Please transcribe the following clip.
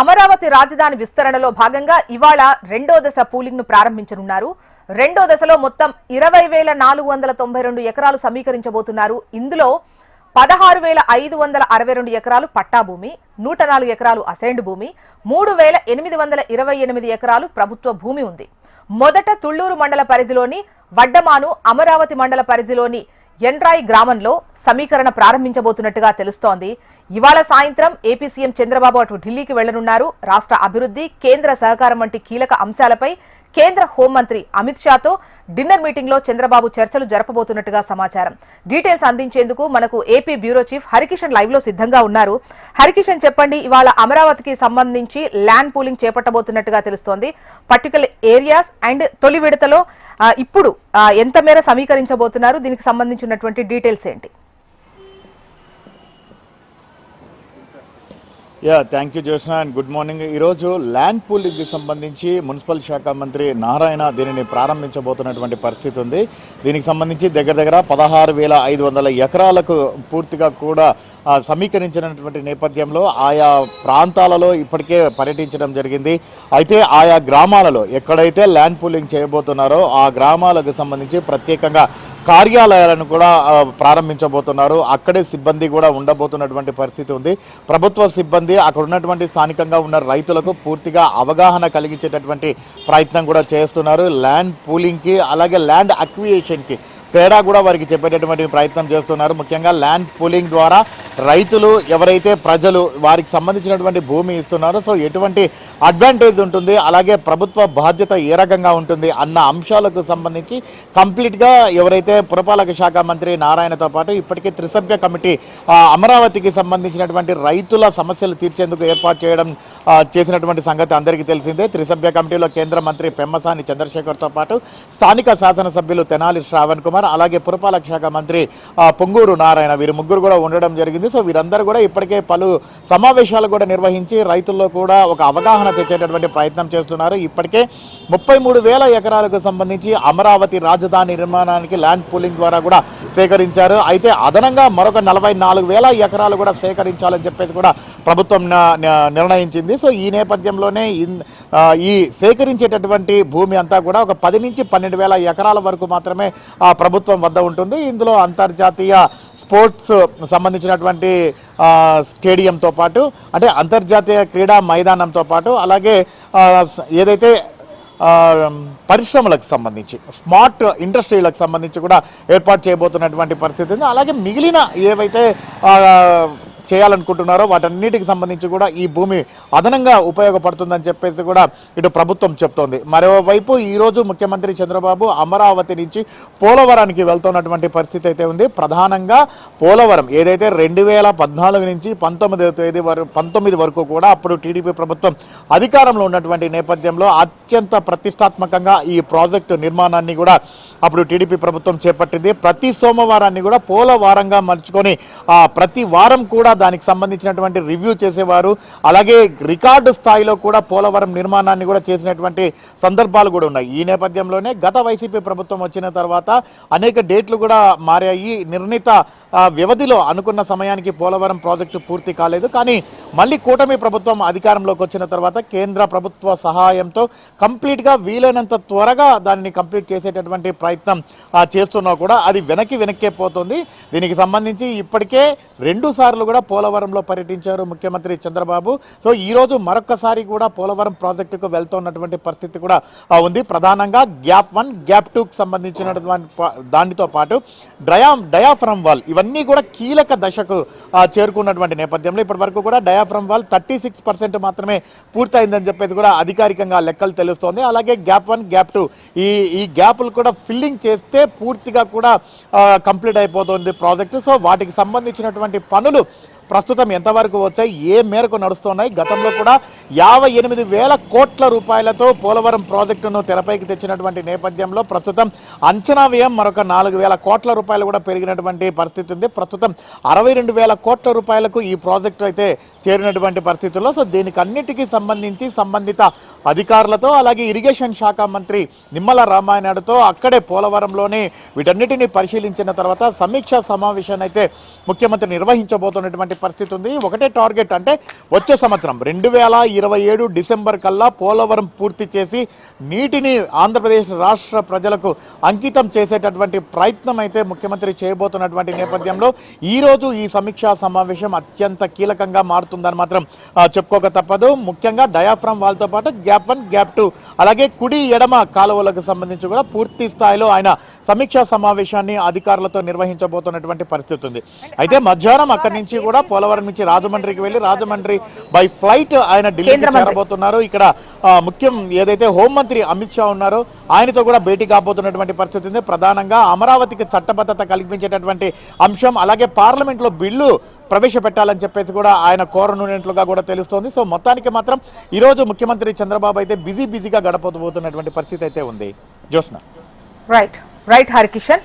అమరావతి రాజధాని విస్తరణలో భాగంగా ఇవాళ రెండో దశ పూలింగ్ ను ప్రారంభించనున్నారు. రెండో దశలో మొత్తం 20,492 ఎకరాలు సమీకరించబోతున్నారు. ఇందులో 16,562 ఎకరాలు పట్టా భూమి, 104 ఎకరాలు అసైన్డ్ భూమి, 3,828 ఎకరాలు ప్రభుత్వ భూమి ఉంది. మొదట తుళ్లూరు మండల పరిధిలోని వడ్డమాను, అమరావతి మండల పరిధిలోని ఎండ్రాయి గ్రామంలో సమీకరణ ప్రారంభించబోతున్నట్టుగా తెలుస్తోంది. ఇవాళ సాయంత్రం ఏపీ సీఎం చంద్రబాబు అటు ఢిల్లీకి వెళ్లనున్నారు. రాష్ట్ర అభివృద్ధి, కేంద్ర సహకారం వంటి కీలక అంశాలపై కేంద్ర హోంమంత్రి అమిత్ షాతో డిన్నర్ మీటింగ్ లో చంద్రబాబు చర్చలు జరపబోతున్నట్టుగా సమాచారం. డీటెయిల్స్ అందించేందుకు మనకు AP bureau chief Harikishan live లో సిద్ధంగా ఉన్నారు. హరికిషన్, చెప్పండి, ఇవాళ అమరావతికి సంబంధించి ల్యాండ్ పూలింగ్ చేపట్టబోతున్నట్టుగా తెలుస్తోంది. పర్టికులర్ ఏరియాస్ అండ్ తొలి విడతలో ఇప్పుడు ఎంత మేర సమీకరించబోతున్నారు, దీనికి సంబంధించినటువంటి డీటెయిల్స్ ఏంటి? Thank you Jyotsna and good morning. ఈరోజు ల్యాండ్ పూలింగ్కి సంబంధించి మున్సిపల్ శాఖ మంత్రి నారాయణ దీనిని ప్రారంభించబోతున్నటువంటి పరిస్థితి ఉంది. దీనికి సంబంధించి దగ్గర 16,500 ఎకరాలకు పూర్తిగా కూడా సమీకరించినటువంటి నేపథ్యంలో ఆయా ప్రాంతాలలో ఇప్పటికే పర్యటించడం జరిగింది. అయితే ఆయా గ్రామాలలో ఎక్కడైతే ల్యాండ్ పూలింగ్ చేయబోతున్నారో ఆ గ్రామాలకు సంబంధించి ప్రత్యేకంగా కార్యాలయాలను కూడా ప్రారంభించబోతున్నారు. అక్కడే సిబ్బంది కూడా ఉండబోతున్నటువంటి పరిస్థితి ఉంది. ప్రభుత్వ సిబ్బంది అక్కడ ఉన్నటువంటి స్థానికంగా ఉన్న రైతులకు పూర్తిగా అవగాహన కలిగించేటటువంటి ప్రయత్నం కూడా చేస్తున్నారు. ల్యాండ్ పూలింగ్కి అలాగే ల్యాండ్ అక్విజిషన్కి తేడా కూడా వారికి చెప్పేటటువంటి ప్రయత్నం చేస్తున్నారు. ముఖ్యంగా ల్యాండ్ పూలింగ్ ద్వారా రైతులు ఎవరైతే ప్రజలు వారికి సంబంధించినటువంటి భూమి ఇస్తున్నారో సో ఎటువంటి అడ్వాంటేజ్ ఉంటుంది, అలాగే ప్రభుత్వ బాధ్యత ఏ రకంగా ఉంటుంది అన్న అంశాలకు సంబంధించి కంప్లీట్గా ఎవరైతే పురపాలక శాఖ మంత్రి నారాయణతో పాటు ఇప్పటికే త్రిసభ్య కమిటీ అమరావతికి సంబంధించినటువంటి రైతుల సమస్యలు తీర్చేందుకు ఏర్పాటు చేసినటువంటి సంగతి అందరికీ తెలిసిందే. త్రిసభ్య కమిటీలో కేంద్ర మంత్రి పెమ్మసాని చంద్రశేఖర్తో పాటు స్థానిక శాసనసభ్యులు తెనాలి శ్రావణ్ కుమార్, అలాగే పురపాలక శాఖ మంత్రి పొంగూరు నారాయణ, వీరు ముగ్గురు కూడా ఉండడం జరిగింది. సో వీరందరూ కూడా ఇప్పటికే పలు సమావేశాలు కూడా నిర్వహించి రైతుల్లో కూడా ఒక అవగాహన తెచ్చేటటువంటి ప్రయత్నం చేస్తున్నారు. ఇప్పటికే 33,000 ఎకరాలకు సంబంధించి అమరావతి రాజధాని నిర్మాణానికి ల్యాండ్ పూలింగ్ ద్వారా కూడా సేకరించారు. అయితే అదనంగా మరొక 44,000 ఎకరాలు కూడా సేకరించాలని చెప్పేసి కూడా ప్రభుత్వం నిర్ణయించింది. సో ఈ నేపథ్యంలోనే ఈ సేకరించేటటువంటి భూమి అంతా కూడా ఒక 10 నుంచి 12,000 ఎకరాల వరకు మాత్రమే ప్రభుత్వం వద్ద ఉంటుంది. ఇందులో అంతర్జాతీయ స్పోర్ట్స్ సంబంధించినటువంటి స్టేడియంతో పాటు అంటే అంతర్జాతీయ క్రీడా మైదానంతో పాటు అలాగే ఏదైతే పరిశ్రమలకు సంబంధించి స్మార్ట్ ఇండస్ట్రీలకు సంబంధించి కూడా ఏర్పాటు చేయబోతున్నటువంటి పరిస్థితి ఉంది. అలాగే మిగిలిన ఏవైతే చేయాలనుకుంటున్నారో వాటన్నిటికి సంబంధించి కూడా ఈ భూమి అదనంగా ఉపయోగపడుతుందని చెప్పేసి కూడా ఇటు ప్రభుత్వం చెప్తోంది. మరోవైపు ఈరోజు ముఖ్యమంత్రి చంద్రబాబు అమరావతి నుంచి పోలవరానికి వెళ్తున్నటువంటి పరిస్థితి అయితే ఉంది. ప్రధానంగా పోలవరం ఏదైతే 2014 నుంచి 19 వరకు కూడా అప్పుడు టీడీపీ ప్రభుత్వం అధికారంలో ఉన్నటువంటి నేపథ్యంలో అత్యంత ప్రతిష్టాత్మకంగా ఈ ప్రాజెక్టు నిర్మాణాన్ని కూడా అప్పుడు టీడీపీ ప్రభుత్వం చేపట్టింది. ప్రతి సోమవారాన్ని కూడా పోలవారంగా మలుచుకొని ప్రతి వారం కూడా దానికి సంబంధించినటువంటి రివ్యూ చేసేవారు. అలాగే రికార్డు స్థాయిలో కూడా పోలవరం నిర్మాణాన్ని కూడా చేసినటువంటి సందర్భాలు కూడా ఉన్నాయి. ఈ నేపథ్యంలోనే గత వైసీపీ ప్రభుత్వం వచ్చిన తర్వాత అనేక డేట్లు కూడా మారాయి. నిర్ణీత వ్యవధిలో అనుకున్న సమయానికి పోలవరం ప్రాజెక్టు పూర్తి కాలేదు. కానీ మళ్ళీ కూటమి ప్రభుత్వం అధికారంలోకి వచ్చిన తర్వాత కేంద్ర ప్రభుత్వ సహాయంతో కంప్లీట్గా వీలైనంత త్వరగా దానిని కంప్లీట్ చేసేటటువంటి ప్రయత్నం చేస్తున్నా కూడా అది వెనక్కే పోతుంది. దీనికి సంబంధించి ఇప్పటికే 2 సార్లు కూడా పోలవరంలో పర్యటించారు ముఖ్యమంత్రి చంద్రబాబు. సో ఈరోజు మరొకసారి కూడా పోలవరం ప్రాజెక్టుకు వెళ్తున్నటువంటి పరిస్థితి కూడా ఉంది. ప్రధానంగా గ్యాప్ 1, గ్యాప్ 2కి సంబంధించినటువంటి దానితో పాటు డయాఫ్రమ్ వాల్ ఇవన్నీ కూడా కీలక దశకు చేరుకున్నటువంటి నేపథ్యంలో ఇప్పటి వరకు కూడా డయాఫ్రమ్ వాల్ 36% మాత్రమే పూర్తయిందని చెప్పేసి కూడా అధికారికంగా లెక్కలు తెలుస్తోంది. అలాగే గ్యాప్ 1, గ్యాప్ 2 ఈ గ్యాప్లు కూడా ఫిల్లింగ్ చేస్తే పూర్తిగా కూడా కంప్లీట్ అయిపోతుంది ప్రాజెక్టు. సో వాటికి సంబంధించినటువంటి పనులు ప్రస్తుతం ఎంతవరకు వచ్చాయి, ఏ మేరకు నడుస్తున్నాయి? గతంలో కూడా 58,000 కోట్ల రూపాయలతో పోలవరం ప్రాజెక్టును తెరపైకి తెచ్చినటువంటి నేపథ్యంలో ప్రస్తుతం అంచనా వ్యయం మరొక 4,000 కోట్ల రూపాయలు కూడా పెరిగినటువంటి పరిస్థితి ఉంది. ప్రస్తుతం 62,000 కోట్ల రూపాయలకు ఈ ప్రాజెక్టు అయితే చేరినటువంటి పరిస్థితుల్లో సో దీనికి అన్నిటికీ సంబంధించి సంబంధిత అధికారులతో అలాగే ఇరిగేషన్ శాఖ మంత్రి నిమ్మల రామానాయుడుతో అక్కడే పోలవరంలోనే వీటన్నిటిని పరిశీలించిన తర్వాత సమీక్షా సమావేశాన్ని అయితే ముఖ్యమంత్రి నిర్వహించబోతున్నటువంటి చేసేటటువంటి పరిస్థితి ఉంది. ఒకటే టార్గెట్, అంటే వచ్చే సంవత్సరం 2027 డిసెంబర్ కల్లా పోలవరం పూర్తి చేసి నీటిని ఆంధ్రప్రదేశ్ రాష్ట్ర ప్రజలకు అంకితం చేసేటటువంటి ప్రయత్నం అయితే ముఖ్యమంత్రి చేయబోతున్నటువంటి నేపథ్యంలో ఈ రోజు ఈ సమీక్షా సమావేశం అత్యంత కీలకంగా మారుతుందని మాత్రం చెప్పుకోక తప్పదు. ముఖ్యంగా డయాఫ్రామ్ వాల్తో పాటు గ్యాప్ 1, గ్యాప్ 2 అలాగే కుడి ఎడమ కాలువలకు సంబంధించి కూడా పూర్తి స్థాయిలో ఆయన సమీక్షా సమావేశాన్ని అధికారులతో నిర్వహించబోతున్నటువంటి పరిస్థితి ఉంది. అయితే మధ్యాహ్నం అక్కడి నుంచి కూడా పోలవరం నుంచి రాజమండ్రికి వెళ్లి రాజమండ్రి బై ఫ్లైట్ ఆయన ఢిల్లీకి చేరబోతున్నారు. ఇక్కడ ముఖ్యం ఏదైతే హోంమంత్రి అమిత్ షా ఉన్నారో ఆయనతో కూడా భేటీ కాబోతున్నటువంటి పరిస్థితి ఉంది. ప్రధానంగా అమరావతికి చట్టబద్ధత కల్పించేటటువంటి అంశం, అలాగే పార్లమెంట్ లో బిల్లు ప్రవేశపెట్టాలని చెప్పేసి కూడా ఆయన కోరనున్నట్లుగా కూడా తెలుస్తోంది. సో మొత్తానికి మాత్రం ఈ రోజు ముఖ్యమంత్రి చంద్రబాబు అయితే బిజీగా గడపబోతున్నటువంటి పరిస్థితి అయితే ఉంది. జోష్న. రైట్ హరికిషన్.